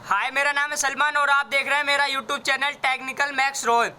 हाय, मेरा नाम है सलमान और आप देख रहे हैं मेरा यूट्यूब चैनल टेक्निकल मैक्स रोय।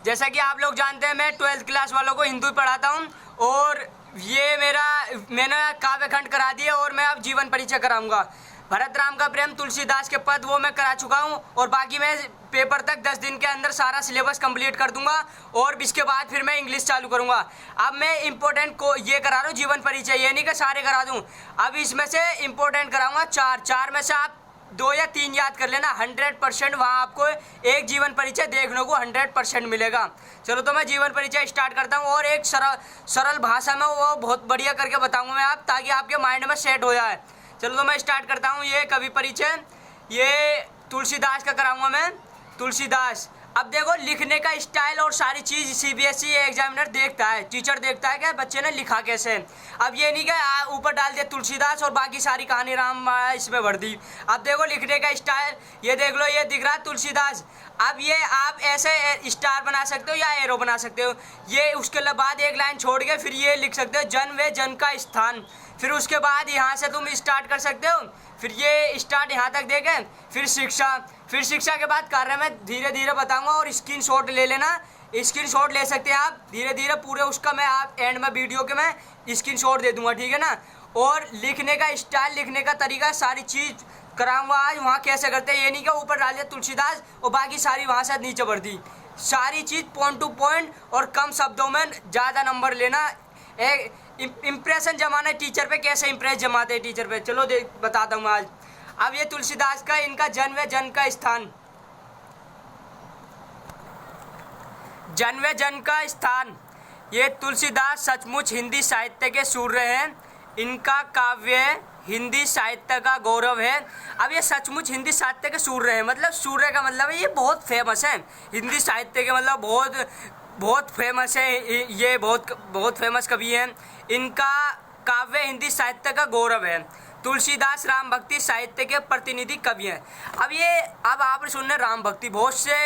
जैसा कि आप लोग जानते हैं, मैं 12th क्लास वालों को हिंदी पढ़ाता हूं और ये मैंने काव्य खंड करा दिया और मैं अब जीवन परिचय कराऊंगा। भरत राम का प्रेम, तुलसीदास के पद वो मैं करा चुका हूं और बाकी मैं पेपर तक 10 दिन के अंदर सारा सिलेबस कंप्लीट कर दूंगा और इसके बाद फिर मैं इंग्लिश चालू करूंगा। अब मैं इम्पोर्टेंट को ये करा रहा हूँ जीवन परिचय, ये नहीं कि सारे करा दूँ। अब इसमें से इम्पोर्टेंट कराऊंगा चार में से आप 2 या 3 याद कर लेना। 100% वहाँ आपको एक जीवन परिचय देखने को 100% मिलेगा। चलो तो मैं जीवन परिचय स्टार्ट करता हूँ और एक सरल भाषा में वो बहुत बढ़िया करके बताऊँगा मैं आप, ताकि आपके माइंड में सेट हो जाए। चलो तो मैं स्टार्ट करता हूँ। ये कवि परिचय, ये तुलसीदास का कराऊँगा मैं। तुलसीदास। अब देखो, लिखने का स्टाइल और सारी चीज़ CBSE एग्जामिनर देखता है, टीचर देखता है कि बच्चे ने लिखा कैसे। अब ये नहीं कि ऊपर डाल दिया तुलसीदास और बाकी सारी कहानी राम इसमें भर दी। अब देखो लिखने का स्टाइल, ये देख लो, ये दिख रहा है तुलसीदास। अब ये आप ऐसे स्टार बना सकते हो या एरो बना सकते हो। ये उसके बाद एक लाइन छोड़ के फिर ये लिख सकते हो, जन व जन का स्थान। फिर उसके बाद यहाँ से तुम स्टार्ट कर सकते हो, फिर ये स्टार्ट यहाँ तक देखें, फिर शिक्षा। फिर शिक्षा के बाद कार्य में धीरे धीरे बताऊंगा और स्क्रीनशॉट ले लेना। स्क्रीनशॉट ले सकते हैं आप धीरे धीरे पूरे उसका, मैं आप एंड में वीडियो के मैं स्क्रीनशॉट दे दूंगा, ठीक है ना। और लिखने का स्टाइल, लिखने का तरीका, सारी चीज़ कराऊंगा आज। वहाँ कैसे करते हैं, ये नहीं कि ऊपर डाल दिया तुलसीदास और बाकी सारी वहाँ से नीचे बढ़ दी। सारी चीज़ पॉइंट टू पॉइंट और कम शब्दों में ज़्यादा नंबर लेना। एक इम्प्रेशन जमाना टीचर पे, कैसे इम्प्रेस जमाते हैं टीचर पे, चलो बताता हूँ आज। अब ये तुलसीदास का, इनका जन व जन का स्थान, जन व जन का स्थान। ये तुलसीदास सचमुच हिंदी साहित्य के सूर्य हैं, इनका काव्य हिंदी साहित्य का गौरव है। अब ये सचमुच हिंदी साहित्य के सूर्य हैं, मतलब सूर्य का मतलब है ये बहुत फेमस है हिंदी साहित्य के, मतलब बहुत फेमस है ये, बहुत फेमस कवि हैं। इनका काव्य हिंदी साहित्य का गौरव है। तुलसीदास राम भक्ति साहित्य के प्रतिनिधि कवि हैं। अब आप सुन रहे राम भक्ति, बहुत से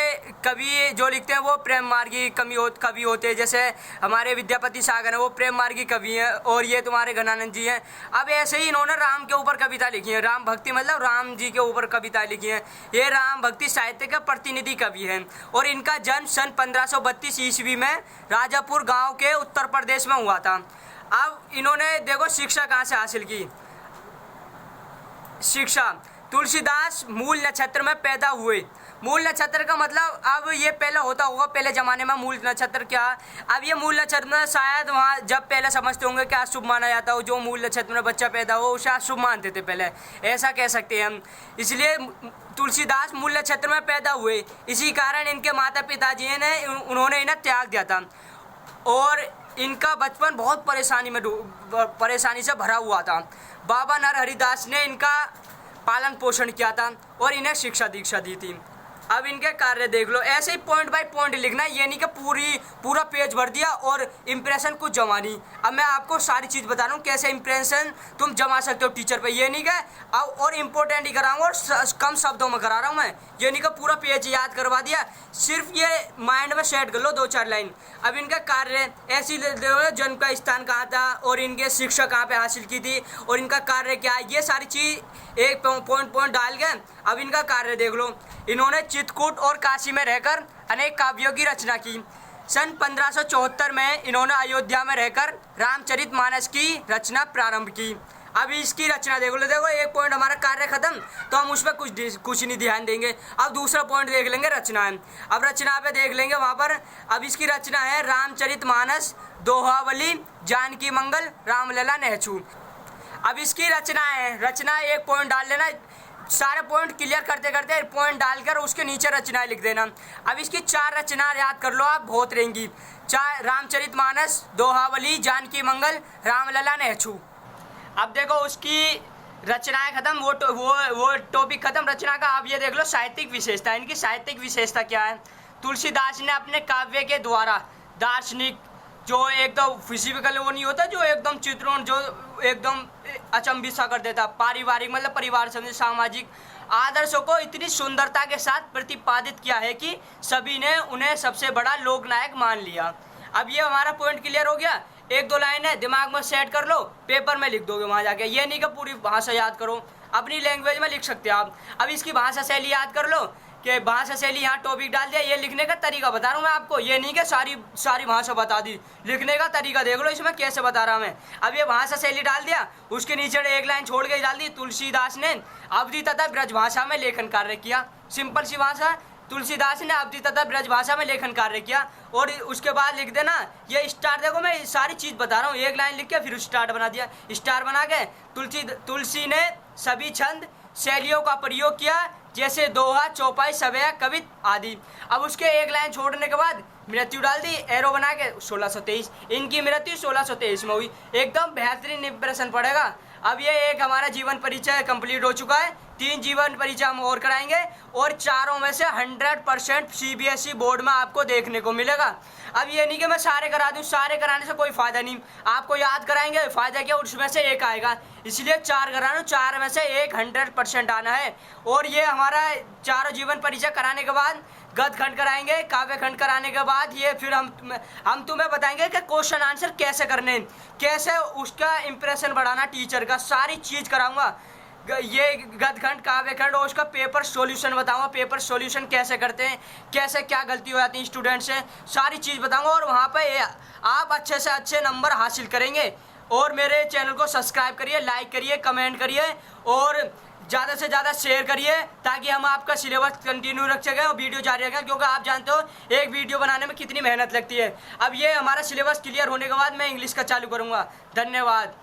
कवि जो लिखते हैं वो प्रेम मार्गी कवि होते हैं। जैसे हमारे विद्यापति सागर हैं, वो प्रेम मार्गी कवि हैं, और ये तुम्हारे घनानंद जी हैं। अब ऐसे ही इन्होंने राम के ऊपर कविता लिखी है, राम भक्ति मतलब राम जी के ऊपर कविता लिखी है। ये राम भक्ति साहित्य के प्रतिनिधि कवि हैं और इनका जन्म सन 1532 ईस्वी में राजापुर गाँव के उत्तर प्रदेश में हुआ था। अब इन्होंने देखो शिक्षा कहाँ से हासिल की। शिक्षा, तुलसीदास मूल नक्षत्र में पैदा हुए। मूल नक्षत्र का मतलब, अब ये पहले होता होगा, पहले ज़माने में मूल नक्षत्र क्या। अब ये मूल नक्षत्र में शायद वहाँ जब पहले समझते होंगे क्या शुभ माना जाता हो, जो मूल नक्षत्र में बच्चा पैदा हो उसे शुभ मानते थे पहले, ऐसा कह सकते हैं हम। इसलिए तुलसीदास मूल नक्षत्र में पैदा हुए, इसी कारण इनके माता पिताजी ने उन्होंने इन्हें त्याग दिया था और इनका बचपन बहुत परेशानी से भरा हुआ था। बाबा नरहरिदास ने इनका पालन पोषण किया था और इन्हें शिक्षा दीक्षा दी थी। अब इनके कार्य देख लो, ऐसे ही पॉइंट बाय पॉइंट लिखना, ये नहीं कि पूरा पेज भर दिया और इम्प्रेशन कुछ जमा नहीं। अब मैं आपको सारी चीज़ बता रहा हूँ कैसे इम्प्रेशन तुम जमा सकते हो टीचर पे, ये नहीं कि और इम्पोर्टेंट ही कराऊंगा और कम शब्दों में करा रहा हूँ मैं, ये नहीं कि पूरा पेज याद करवा दिया। सिर्फ ये माइंड में सेट कर लो 2-4 लाइन। अब इनका कार्य ऐसी जन्म का स्थान कहाँ था और इनके शिक्षा कहाँ पे हासिल की थी और इनका कार्य क्या है, ये सारी चीज़ एक पॉइंट डाल के अब इनका कार्य देख लो। इन्होंने चित्रकूट और काशी में रहकर अनेक काव्यों की रचना की। सन 1574 में इन्होंने अयोध्या में रहकर रामचरितमानस की रचना प्रारंभ की। अब इसकी रचना देखो एक पॉइंट हमारा कार्य खत्म, तो हम उस पर कुछ नहीं ध्यान देंगे। अब दूसरा पॉइंट देख लेंगे रचना है। अब रचना पे देख लेंगे वहाँ पर। अब इसकी रचना है रामचरितमानस, दोहावली, जानकी मंगल, रामलला, नेहचू। अब इसकी रचना एक पॉइंट डाल लेना, सारे पॉइंट क्लियर करते करते पॉइंट डालकर उसके नीचे रचनाएं लिख देना। अब इसकी 4 रचना याद कर लो आप, बहुत रहेंगी। 4, रामचरितमानस, दोहावली, जानकी मंगल, रामलला, नेहचू। अब देखो उसकी रचनाएं खत्म, वो टॉपिक खत्म रचना का। अब ये देख लो साहित्यिक विशेषता, इनकी साहित्यिक विशेषता क्या है। तुलसीदास ने अपने काव्य के द्वारा दार्शनिक, जो एकदम फिजिकल वो नहीं होता, जो एकदम चित्रण, जो एकदम अचंभित सा कर देता, पारिवारिक मतलब परिवार समझे, सामाजिक आदर्शों को इतनी सुंदरता के साथ प्रतिपादित किया है कि सभी ने उन्हें सबसे बड़ा लोकनायक मान लिया। अब ये हमारा पॉइंट क्लियर हो गया। 1-2 लाइन है, दिमाग में सेट कर लो, पेपर में लिख दोगे वहाँ जाके, ये नहीं कि पूरी भाषा याद करो। अपनी लैंग्वेज में लिख सकते हो आप। अब इसकी भाषा शैली याद कर लो कि भाषा शैली, यहाँ टॉपिक डाल दिया, ये लिखने का तरीका बता रहा हूँ मैं आपको, ये नहीं कि सारी भाषा बता दी, लिखने का तरीका देख लो इसमें कैसे बता रहा मैं। अब ये भाषा शैली डाल दिया, उसके नीचे एक लाइन छोड़ के डाल दी, तुलसीदास ने अवधि तथा ब्रज भाषा में लेखन कार्य किया। सिंपल सी भाषा, तुलसीदास ने अवधि तथा ब्रज भाषा में लेखन कार्य किया। और उसके बाद लिख देना ये स्टार, देखो मैं सारी चीज़ बता रहा हूँ, एक लाइन लिख के फिर स्टार बना दिया। स्टार बना के तुलसी ने सभी छंद शैलियों का प्रयोग किया, जैसे दोहा, चौपाई, सवैया, कवित आदि। अब उसके एक लाइन छोड़ने के बाद मृत्यु डाल दी, एरो बना के 1623। इनकी मृत्यु 1623 में हुई। एकदम बेहतरीन इंप्रेशन पड़ेगा। अब ये एक हमारा जीवन परिचय कंप्लीट हो चुका है। 3 जीवन परिचय हम और कराएंगे और चारों में से 100% CBSE बोर्ड में आपको देखने को मिलेगा। अब ये नहीं कि मैं सारे करा दूं, सारे कराने से कोई फ़ायदा नहीं, आपको याद कराएंगे, फ़ायदा क्या, उसमें से एक आएगा, इसलिए 4 करा रहा हूँ, 4 में से एक 100% आना है। और ये हमारा चारों जीवन परिचय कराने के बाद गद्य खंड कराएंगे, काव्य खंड कराने के बाद ये फिर हम तुम्हें बताएंगे कि क्वेश्चन आंसर कैसे करने, कैसे उसका इंप्रेशन बढ़ाना टीचर का, सारी चीज़ कराऊंगा। ये गद्य खंड, काव्य खंड और उसका पेपर सॉल्यूशन बताऊंगा, पेपर सॉल्यूशन कैसे करते हैं, कैसे क्या गलती हो जाती है स्टूडेंट से, सारी चीज़ बताऊंगा। और वहाँ पे आप अच्छे से अच्छे नंबर हासिल करेंगे। और मेरे चैनल को सब्सक्राइब करिए, लाइक करिए, कमेंट करिए और ज़्यादा से ज़्यादा शेयर करिए, ताकि हम आपका सिलेबस कंटिन्यू रख सकें और वीडियो जारी रखें, क्योंकि आप जानते हो एक वीडियो बनाने में कितनी मेहनत लगती है। अब ये हमारा सिलेबस क्लियर होने के बाद मैं इंग्लिश का चालू करूँगा। धन्यवाद।